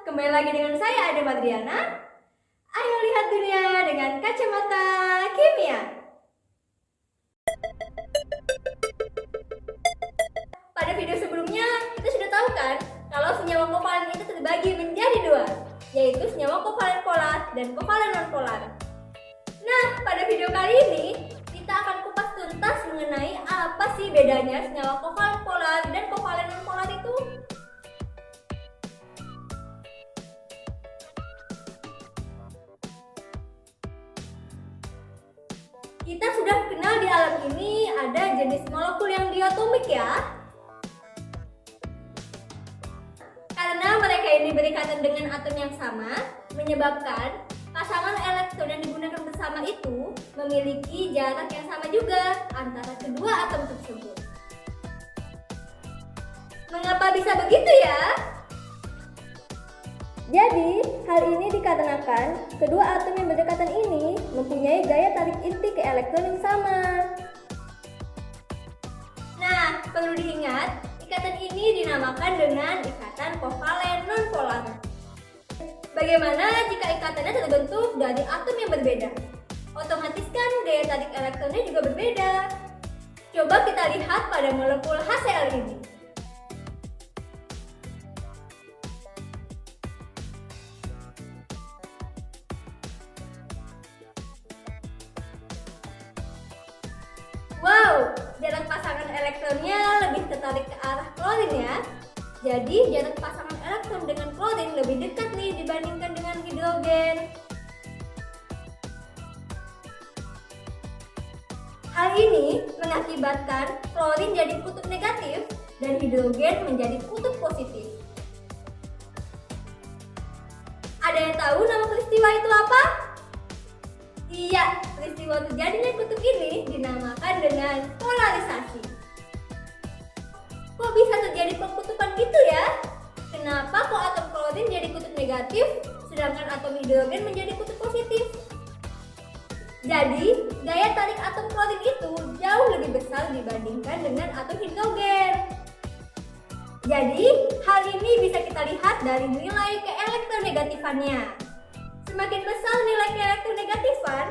Kembali lagi dengan saya Ade Madriana. Ayo lihat dunia dengan kacamata kimia. Pada video sebelumnya kita sudah tahu kan kalau senyawa kovalen itu terbagi menjadi dua, yaitu senyawa kovalen polar dan kovalen nonpolar. Nah, pada video kali ini kita akan kupas tuntas mengenai apa sih bedanya senyawa kovalen polar dan kovalen nonpolar itu. Kita sudah kenal di alam ini ada jenis molekul yang diatomik ya. Karena mereka ini berikatan dengan atom yang sama, menyebabkan pasangan elektron yang digunakan bersama itu memiliki jarak yang sama juga antara kedua atom tersebut. Mengapa bisa begitu ya? Jadi, hal ini dikarenakan kedua atom yang berdekatan ini mempunyai gaya tarik inti ke elektron yang sama. Nah, perlu diingat, ikatan ini dinamakan dengan ikatan kovalen nonpolar. Bagaimana jika ikatannya terbentuk dari atom yang berbeda? Otomatis kan gaya tarik elektronnya juga berbeda. Coba kita lihat pada molekul HCl ini. Wow, jarak pasangan elektronnya lebih tertarik ke arah klorin ya. Jadi jarak pasangan elektron dengan klorin lebih dekat nih dibandingkan dengan hidrogen. Hal ini mengakibatkan klorin jadi kutub negatif dan hidrogen menjadi kutub positif. Ada yang tahu nama peristiwa itu apa? Iya, peristiwa terjadinya kutub ini dinamakan dengan polarisasi. Kok bisa terjadi pengkutupan gitu ya? Kenapa kok atom klorin jadi kutub negatif, sedangkan atom hidrogen menjadi kutub positif? Jadi, gaya tarik atom klorin itu jauh lebih besar dibandingkan dengan atom hidrogen. Jadi, hal ini bisa kita lihat dari nilai keelektronegatifannya. Semakin besar nilai keelektronegatifan,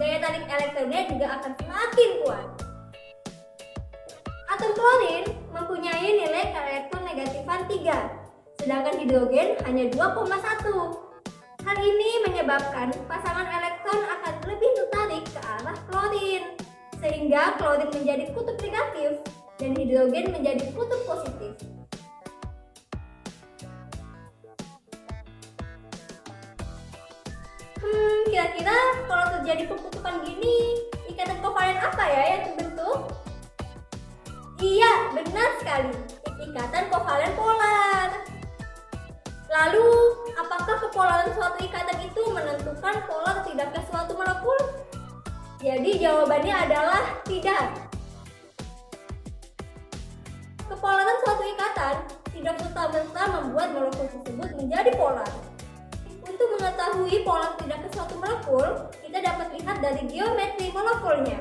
daya tarik elektronnya juga akan semakin kuat. Atom klorin mempunyai nilai keelektronegatifan 3, sedangkan hidrogen hanya 2,1. Hal ini menyebabkan pasangan elektron akan lebih tertarik ke arah klorin, sehingga klorin menjadi kutub negatif dan hidrogen menjadi kutub positif. Kira-kira kalau terjadi pengkutupan gini, ikatan kovalen apa ya yang terbentuk? Iya, benar sekali. Ikatan kovalen polar. Lalu, apakah kepolaran suatu ikatan itu menentukan polar tidaknya suatu molekul? Jadi jawabannya adalah tidak. Kepolaran suatu ikatan tidak serta-merta membuat molekul tersebut menjadi polar. Untuk mengetahui polar tidaknya suatu molekul, kita dapat lihat dari geometri molekulnya.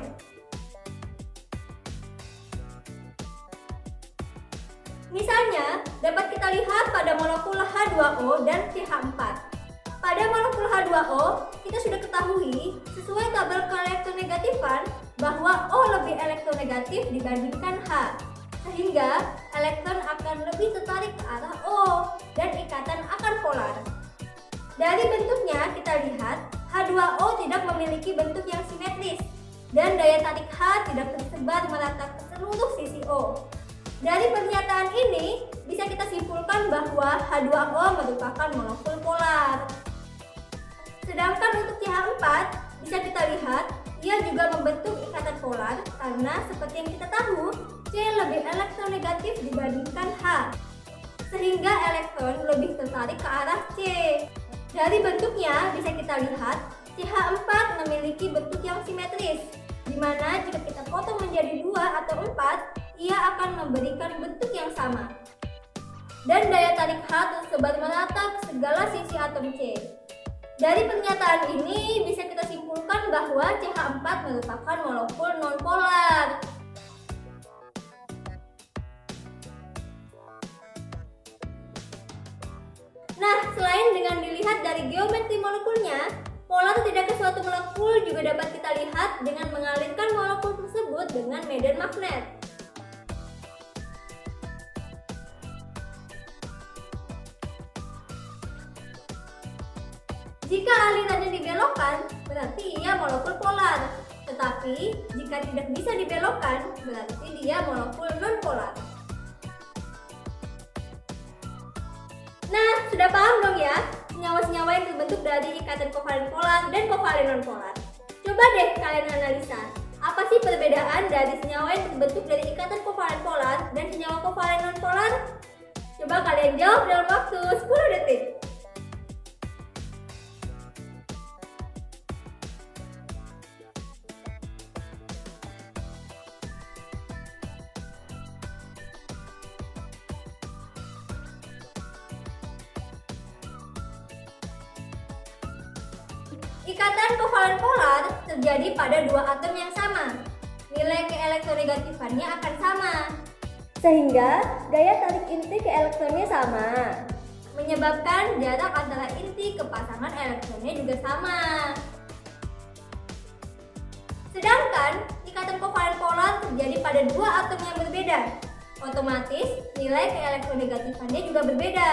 Misalnya, dapat kita lihat pada molekul H2O dan CH4. Pada molekul H2O, kita sudah ketahui sesuai tabel keelektronegatifan bahwa O lebih elektronegatif dibandingkan H, sehingga elektron akan lebih tertarik ke arah O dan ikatan akan polar. Dari bentuknya kita lihat H2O tidak memiliki bentuk yang simetris dan daya tarik H tidak tersebar merata ke seluruh sisi O. Dari pernyataan ini bisa kita simpulkan bahwa H2O merupakan molekul polar. Sedangkan untuk CH4 bisa kita lihat ia juga membentuk ikatan polar karena seperti yang kita tahu C lebih elektronegatif dibandingkan H, sehingga elektron lebih tertarik ke arah C. Dari bentuknya bisa kita lihat CH4 memiliki bentuk yang simetris, di mana jika kita potong menjadi 2 atau 4, ia akan memberikan bentuk yang sama. Dan daya tarik H tersebar merata ke segala sisi atom C. Dari pernyataan ini bisa kita simpulkan bahwa CH4 merupakan molekul nonpolar. Nah, selain dengan dilihat dari geometri molekulnya, polar tidak ke suatu molekul juga dapat kita lihat dengan mengalirkan molekul tersebut dengan medan magnet. Jika alirannya dibelokkan, berarti ia molekul polar. Tetapi, jika tidak bisa dibelokkan, berarti dia molekul nonpolar. Nah, sudah paham dong ya, senyawa-senyawa yang terbentuk dari ikatan kovalen polar dan kovalen nonpolar. Coba deh kalian analisa, apa sih perbedaan dari senyawa yang terbentuk dari ikatan kovalen polar dan senyawa kovalen nonpolar? Coba kalian jawab dalam waktu 10 detik. Ikatan kovalen polar terjadi pada dua atom yang sama. Nilai keelektronegatifannya akan sama, sehingga gaya tarik inti ke elektronnya sama, menyebabkan jarak antara inti ke pasangan elektronnya juga sama. Sedangkan ikatan kovalen polar terjadi pada dua atom yang berbeda, otomatis nilai keelektronegatifannya juga berbeda,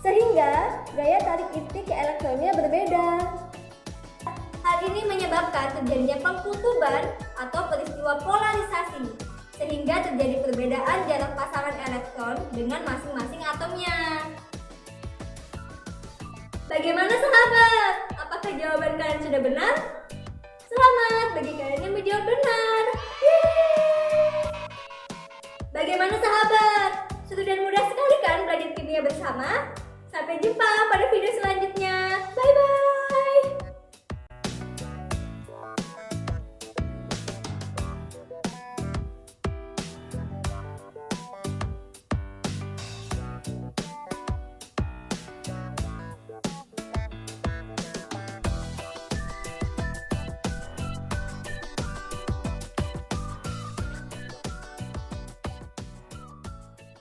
sehingga gaya tarik inti ke elektronnya berbeda. Hal ini menyebabkan terjadinya pengkutuban atau peristiwa polarisasi, sehingga terjadi perbedaan jarak pasangan elektron dengan masing-masing atomnya. Bagaimana sahabat? Apakah jawaban kalian sudah benar? Selamat bagi kalian yang menjawab benar. Yeay! Bagaimana sahabat? Seru dan mudah sekali kan belajar kimia bersama? Sampai jumpa pada video selanjutnya. Bye-bye!